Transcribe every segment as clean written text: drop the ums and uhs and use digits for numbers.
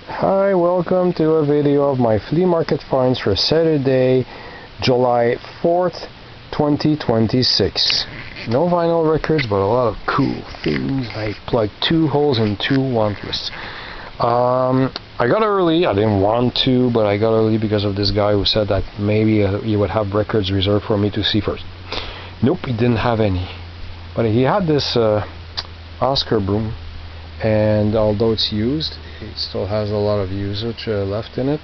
Hi, welcome to a video of my flea market finds for Saturday, July 4th, 2026. No vinyl records, but a lot of cool things. I plugged 2 holes and 2 wantless. I got early. I didn't want to, but I got early because of this guy who said that maybe he would have records reserved for me to see first. Nope, he didn't have any. But he had this Oscar broom, and although it's used, it still has a lot of usage left in it.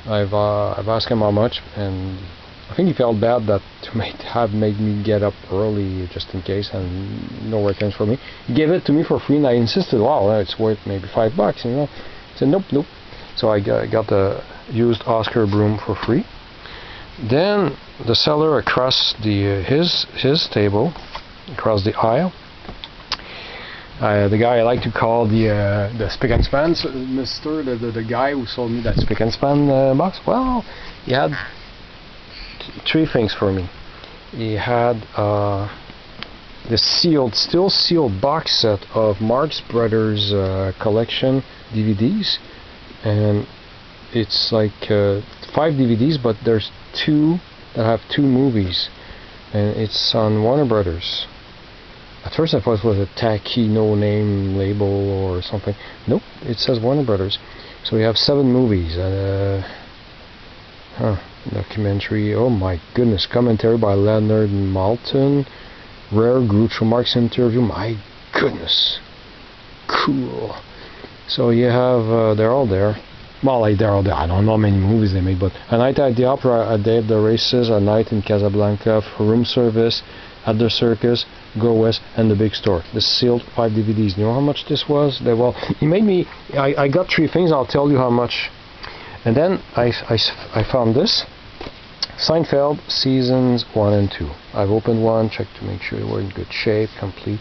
I've asked him how much, and I think he felt bad that have made me get up early just in case, and no returns for me. He gave it to me for free, and I insisted, wow, it's worth maybe $5, you know. I said nope. So I got the used Oscar broom for free. Then the seller across his table, across the aisle, the guy I like to call the spick and span, the guy who sold me that spick and span box. Well, he had 3 things for me. He had this still sealed box set of Marx Brothers collection DVDs, and it's like 5 DVDs, but there's 2 that have 2 movies, and it's on Warner Brothers. At first I thought it was a tacky no-name label or something. Nope, it says Warner Brothers. So we have 7 movies. Documentary, oh my goodness, commentary by Leonard Maltin, rare Groucho Marx interview, my goodness, cool. So you have, they're all there. Well, like they're all there. I don't know how many movies they made, but A Night at the Opera, A Day of the Races, A Night in Casablanca, Room Service, At the Circus, Go West, and The Big Store. This sealed 5 DVDs. You know how much this was? Well, he made me. I got 3 things. I'll tell you how much. And then I found this Seinfeld seasons 1 and 2. I've opened one, checked to make sure they were in good shape, complete.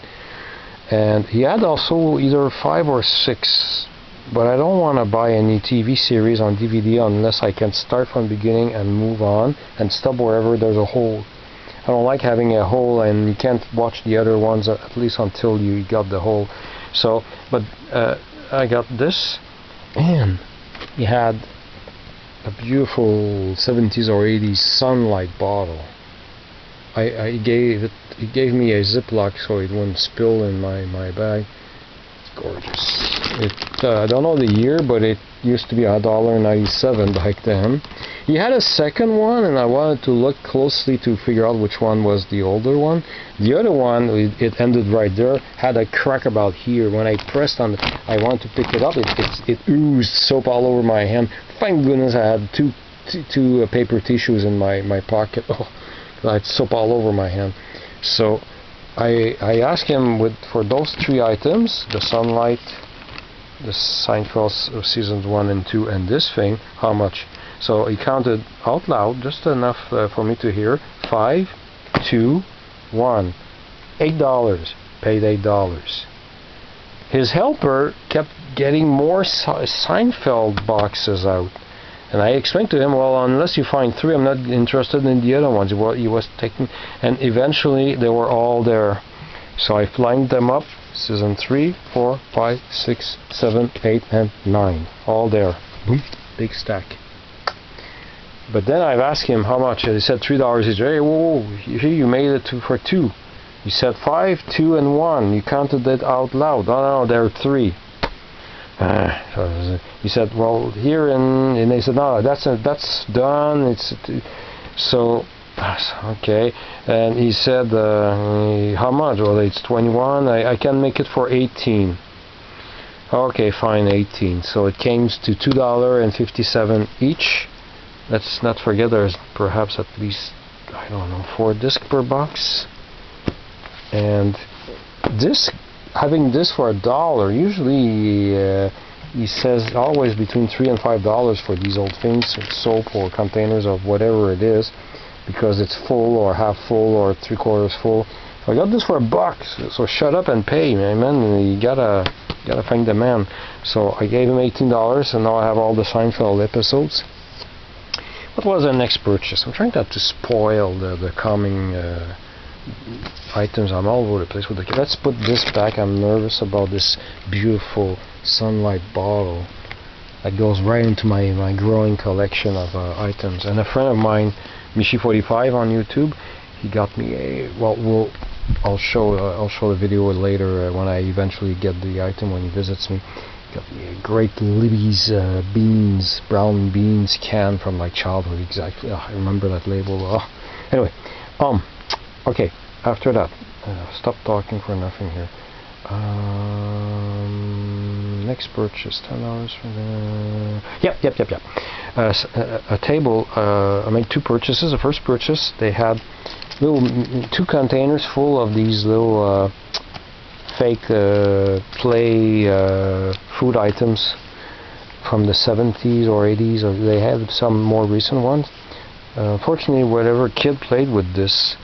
And he had also either 5 or 6. But I don't want to buy any TV series on DVD unless I can start from the beginning and move on and stop wherever there's a hole. I don't like having a hole and you can't watch the other ones at least until you got the hole. So, but I got this, and he had a beautiful 70s or 80s Sunlight bottle. He gave me a Ziploc so it wouldn't spill in my bag. It's gorgeous. I don't know the year, but it used to be $1.97 back then. He had a second one, and I wanted to look closely to figure out which one was the older one. The other one, it ended right there, had a crack about here. When I pressed on I wanted to pick it up, it oozed soap all over my hand. Thank goodness I had two paper tissues in my pocket. Oh, I had soap all over my hand. So I asked him for those 3 items, the Sunlight, the Seinfeld seasons 1 and 2, and this thing, how much? So he counted out loud, just enough for me to hear. 5, 2, 1, $8. Paid $8. His helper kept getting more Seinfeld boxes out, and I explained to him, well, unless you find 3, I'm not interested in the other ones. He was taking, and eventually they were all there. So I lined them up. Season 3, 4, 5, 6, 7, 8, and 9. All there. Boom. Big stack. But then I've asked him how much. He said $3. He said, hey, whoa, here you made it for 2. He said 5, 2, and 1. You counted it out loud. No, there are 3. He said, well, here, and they said, no, that's done. It's so. Okay, and he said, how much? Well, it's 21. I can make it for 18. Okay, fine, 18. So it came to $2.57 each. Let's not forget there's perhaps at least, I don't know, 4 discs per box. And this, having this for $1, usually he says always between $3 and $5 for these old things, soap or containers of whatever it is, because it's full or half full or 3/4 full. So I got this for $1, so shut up and pay, man. You gotta thank the man. So I gave him $18, and now I have all the Seinfeld episodes. What was our next purchase? I'm trying not to spoil the coming items. I'm all over the place with the. Let's put this back. I'm nervous about this beautiful Sunlight bottle. that goes right into my growing collection of items. And a friend of mine, Michi45 on YouTube, he got me a, well, I'll show the video later when I eventually get the item when he visits me. He got me a great Libby's beans, brown beans can from my childhood. Exactly, I remember that label. Anyway, okay. After that, stop talking for nothing here. Next purchase, $10 for the... Yep. A table, I made two purchases. The first purchase, they had little 2 containers full of these little fake play food items from the 70s or 80s, or they had some more recent ones. Fortunately, whatever kid played with this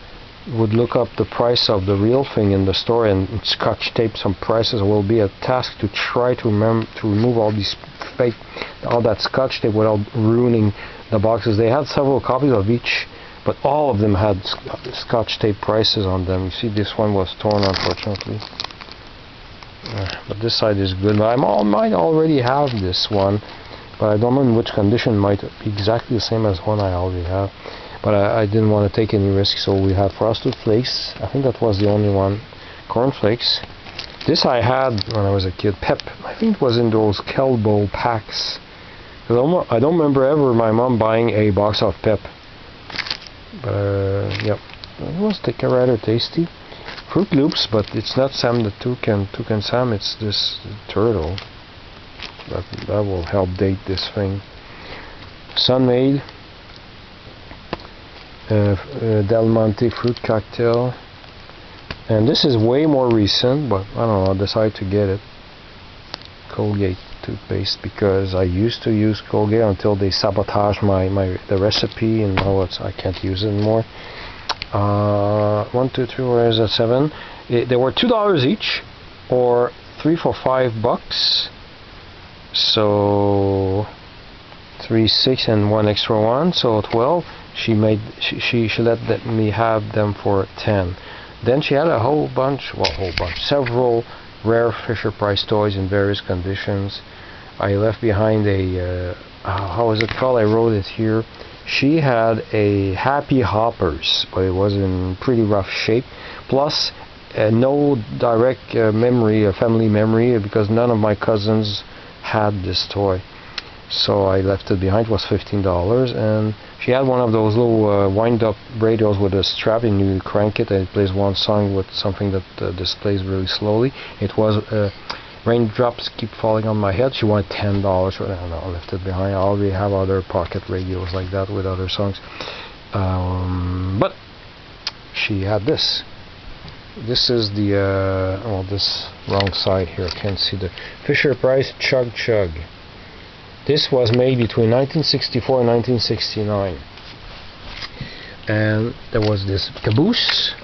would look up the price of the real thing in the store and scotch tape some prices. It will be a task to try to remove all these fake, all that scotch tape without ruining the boxes. They had several copies of each, but all of them had scotch tape prices on them. You see, this one was torn, unfortunately. But this side is good. I might already have this one, but I don't know in which condition. It might be exactly the same as one I already have. But I didn't want to take any risks, so we have Frosted Flakes. I think that was the only one. Corn Flakes. This I had when I was a kid. Pep. I think it was in those Kelbo packs. I don't remember ever my mom buying a box of Pep. But yep, it was rather tasty. Fruit Loops, but it's not Sam the Toucan Sam. It's this turtle. That will help date this thing. Sun-Maid. Del Monte fruit cocktail, and this is way more recent, but I don't know, I decided to get it. Colgate toothpaste, because I used to use Colgate until they sabotaged the recipe, and now I can't use it anymore. 1, 2, 3, where is that? 7. They were $2 each, or 3 for $5. So 3, 6, and 1 extra one, so 12. She let me have them for 10. Then she had several rare Fisher-Price toys in various conditions. I left behind a how is it called? I wrote it here. She had a Happy Hoppers, but it was in pretty rough shape. Plus, no direct family memory, because none of my cousins had this toy. So I left it behind. It was $15, and she had one of those little wind-up radios with a strap, and you crank it and it plays one song with something that displays really slowly. It was Raindrops Keep Falling on My Head. She wanted $10 for it. I left it behind. I already have other pocket radios like that with other songs. But she had this. This is the this wrong side here. I can't see the Fisher-Price Chug-Chug. This was made between 1964 and 1969. And there was this caboose.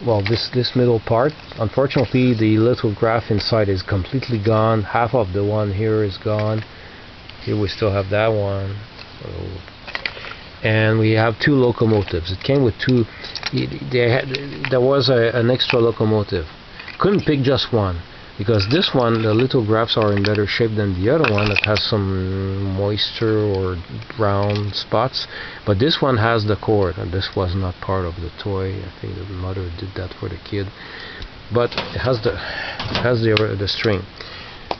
Well, this middle part. Unfortunately, the lithograph inside is completely gone. Half of the one here is gone. Here we still have that one. And we have 2 locomotives. It came with 2. There was an extra locomotive. Couldn't pick just one, because this one, the lithographs are in better shape than the other one that has some moisture or brown spots. But this one has the cord, and this was not part of the toy. I think the mother did that for the kid. But it has the string.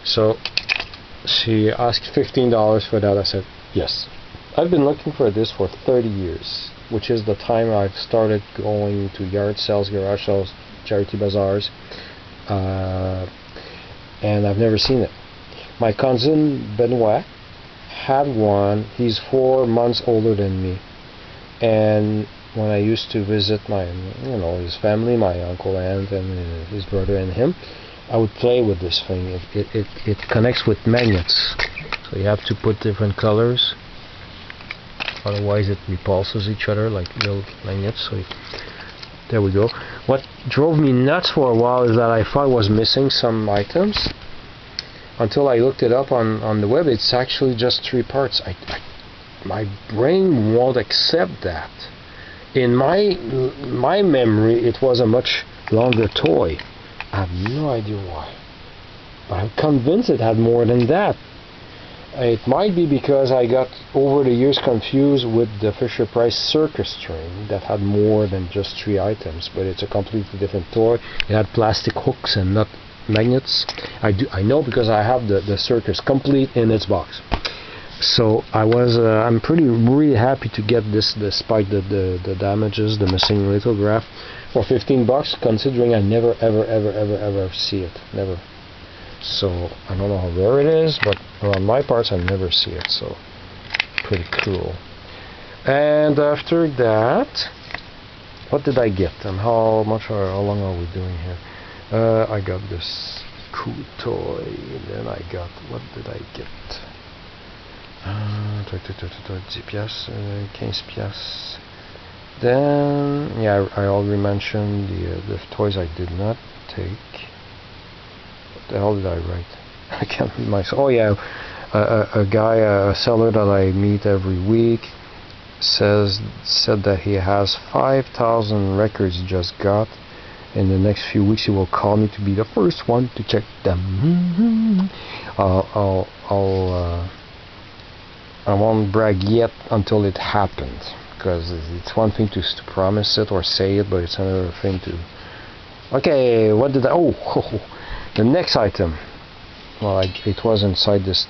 So she asked $15 for that. I said yes. I've been looking for this for 30 years, which is the time I've started going to yard sales, garage sales, charity bazaars. And I've never seen it. My cousin Benoit had one. He's 4 months older than me, and when I used to visit his family, my uncle, aunt, and his brother and him, I would play with this thing. It connects with magnets, so you have to put different colors, otherwise it repulses each other like little magnets. So there we go. What drove me nuts for a while is that I thought I was missing some items, until I looked it up on the web. It's actually just 3 parts. My brain won't accept that. In my memory, it was a much longer toy. I have no idea why. but I'm convinced it had more than that. It might be because I got over the years confused with the Fisher-Price Circus train that had more than just 3 items, but it's a completely different toy. It had plastic hooks and not magnets. I know because I have the Circus complete in its box. So I'm really happy to get this despite the damages, the missing lithograph, for $15, considering I never ever see it. Never. So I don't know how rare it is, but around my parts I never see it, so pretty cool. And after that, what did I get and how long are we doing here? I got this cool toy, and then I got, what did I get? 10 piastres, 15 piastres. Then, yeah, I already mentioned the toys I did not take. What the hell did I write? I can't read myself. Oh yeah, a guy, a seller that I meet every week said that he has 5,000 records he just got. In the next few weeks he will call me to be the first one to check them. I won't brag yet until it happens, because it's one thing to promise it or say it, but it's another thing to... Okay, what did I... Oh, the next item. Well, it was inside this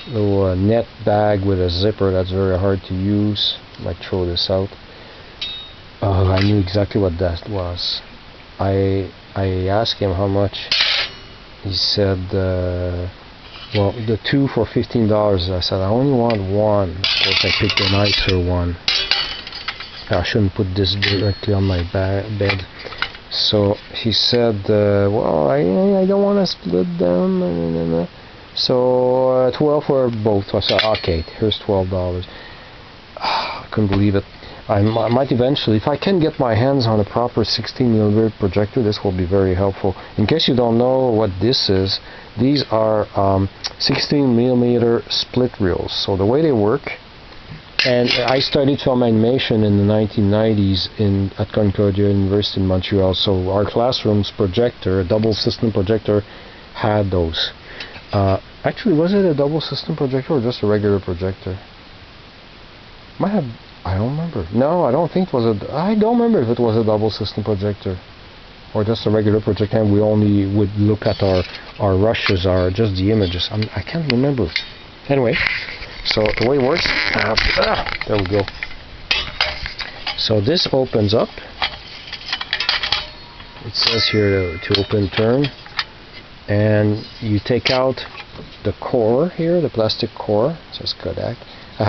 little net bag with a zipper that's very hard to use. I might throw this out. Oh, I knew exactly what that was. I asked him how much. He said, well, the 2 for $15. I said, I only want one. Of course, I picked a nicer one. I shouldn't put this directly on my bed. So he said, well, I don't want to split them. So 12 for both. So I said, okay, here's $12. I couldn't believe it. I might eventually, if I can get my hands on a proper 16mm projector, this will be very helpful. In case you don't know what this is, these are 16mm split reels. So the way they work, and I studied film animation in the 1990s at Concordia University in Montreal, so our classroom's projector, a double system projector, had those. Actually, was it a double system projector or just a regular projector? Might have... I don't remember. No, I don't think it was I don't remember if it was a double system projector or just a regular projector, and we only would look at our rushes, just the images. I can't remember. Anyway, so the way it works, there we go. So this opens up. It says here to open turn, and you take out the core here, the plastic core. It says Kodak. I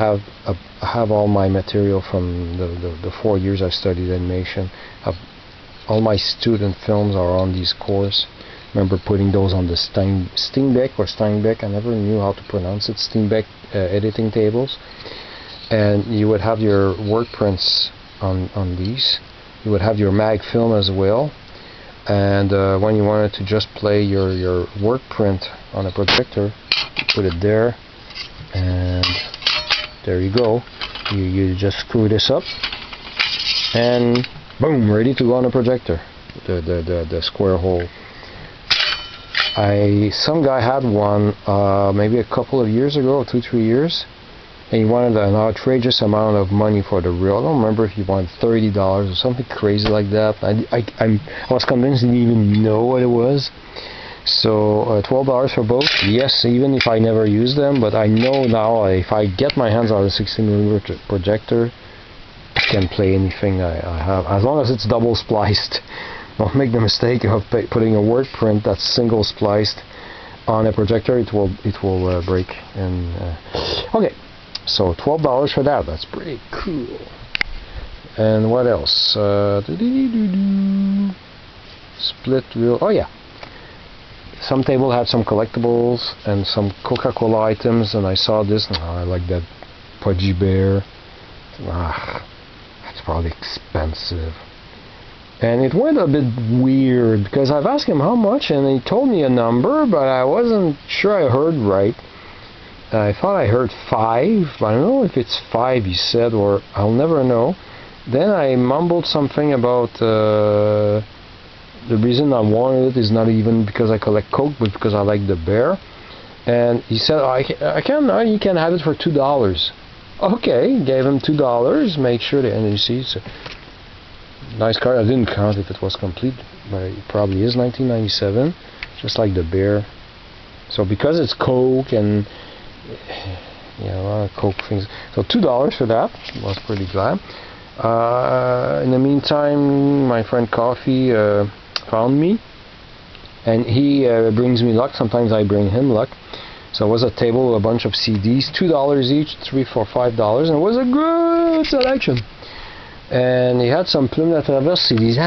have all my material from the 4 years I studied animation. All my student films are on these cores. Remember putting those on the Steinbeck, I never knew how to pronounce it, Steinbeck editing tables. And you would have your work prints on these. You would have your mag film as well. And when you wanted to just play your work print on a projector, you put it there, and there you go. You just screw this up, and boom, ready to go on a projector. The square hole. Some guy had one maybe a couple of years ago, 2-3 years, and he wanted an outrageous amount of money for the reel. I don't remember if he wanted $30 or something crazy like that. I was convinced he didn't even know what it was. So $12 for both. Yes, even if I never use them, but I know now if I get my hands on a 16mm projector, I can play anything I have, as long as it's double spliced. Don't make the mistake of putting a word print that's single spliced on a projector. It will break. And okay, so $12 for that. That's pretty cool. And what else? Split reel. Oh yeah. Some table had some collectibles and some Coca-Cola items, and I saw this, and I like that pudgy bear. That's probably expensive. And it went a bit weird, because I've asked him how much, and he told me a number, but I wasn't sure I heard right. I thought I heard 5, but I don't know if it's 5 he said, or I'll never know. Then I mumbled something about the reason I wanted it is not even because I collect Coke, but because I like the bear. And he said, you can have it for $2. Okay, gave him $2. Make sure that, and you see, it's a nice card. I didn't count if it was complete, but it probably is 1997, just like the bear. So because it's Coke and a lot of Coke things, so $2 for that. I was pretty glad. In the meantime, my friend Coffee found me, and he brings me luck. Sometimes I bring him luck. So it was a table with a bunch of CDs, $2 each, 3 for $5, and it was a good selection. And he had some Plume de Traverse CDs.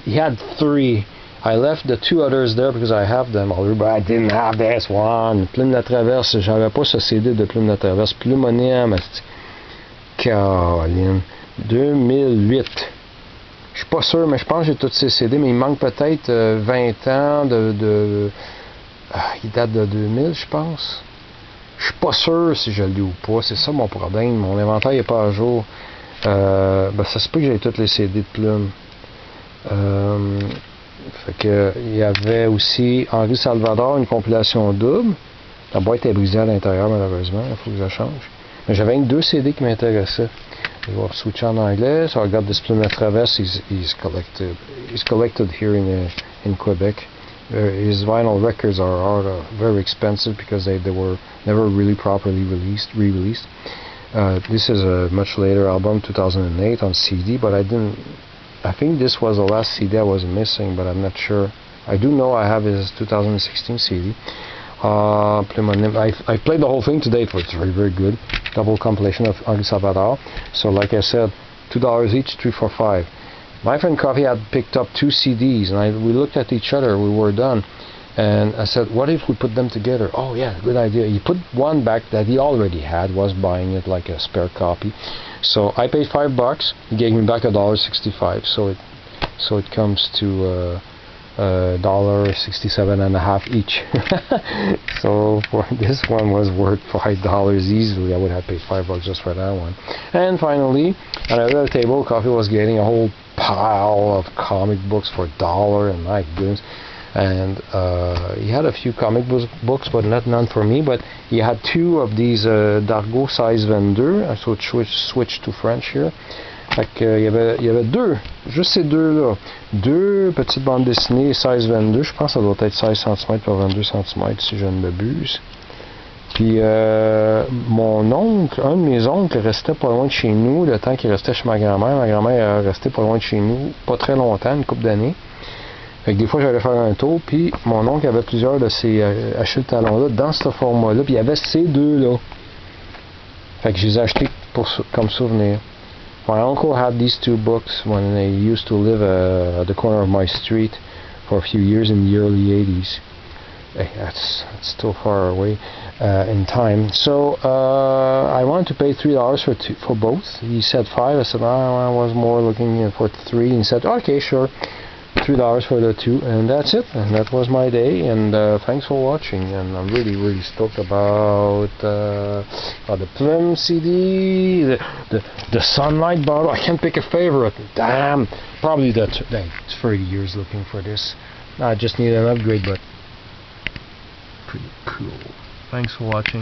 He had 3. I left the 2 others there because I have them already, but I didn't have this one. Plume de Traverse, j'avais pas ce CD de Plume de Traverse. Plumonium, Caroline, 2008. Je suis pas sûr, mais je pense que j'ai tous ces CD, mais il manque peut-être 20 ans il date de 2000, je pense. Je suis pas sûr si je l'ai ou pas, c'est ça mon problème. Mon inventaire n'est pas à jour. Ça se peut que j'ai tous les CD de Plume. Fait que il y avait aussi Henri Salvador, une compilation double. La boîte est brisée à l'intérieur malheureusement, il faut que je la change. Mais j'avais 2 CD qui m'intéressaient. Je vais switcher en anglais. So I got this Plume de Traverse. He's collected here in Quebec. His vinyl records are very expensive because they were never really properly re-released. This is a much later album, 2008 on CD, but I think this was the last CD I was missing, but I'm not sure. I do know I have his 2016 CD. I played the whole thing today. It was very, very good. Double compilation of Henri Salvador. So like I said, $2 each, 3 for $5. My friend Coffee had picked up 2 CDs, and we looked at each other. We were done, and I said, "What if we put them together?" Oh yeah, good idea. He put one back that he already had, was buying it like a spare copy. So I paid $5. He gave me back $1.65. So it comes to $1.67.5 each. So for this one was worth $5 easily. I would have paid $5 just for that one. And finally, at another table, Coffee was getting a whole pile of comic books for $1, and my goodness. And he had a few comic books, but none for me. But he had 2 of these Dargo size 22. I switch to French here. Fait que, il y avait 2, juste ces 2-là. 2 petites bandes dessinées, 16-22, je pense que ça doit être 16 cm par 22 cm si je ne m'abuse. Puis mon oncle, un de mes oncles restait pas loin de chez nous, le temps qu'il restait chez ma grand-mère. Ma grand-mère restait pas loin de chez nous, pas très longtemps, une couple d'années. Fait que des fois j'allais faire un tour, puis mon oncle avait plusieurs de ces achille-talons-là dans ce format-là, puis il y avait ces 2-là. Fait que je les ai achetés comme souvenir. My uncle had these 2 books when they used to live at the corner of my street for a few years in the early 80s. That's still far away in time. So I wanted to pay $3 for both. He said 5. I said I was more looking for 3. And he said, okay, sure. $3 for the 2, and that's it. And that was my day. And thanks for watching. And I'm really, really stoked about the Plume CD, the Sunlight bottle. I can't pick a favorite. Damn, probably it's 30 years looking for this. I just need an upgrade, but pretty cool. Thanks for watching.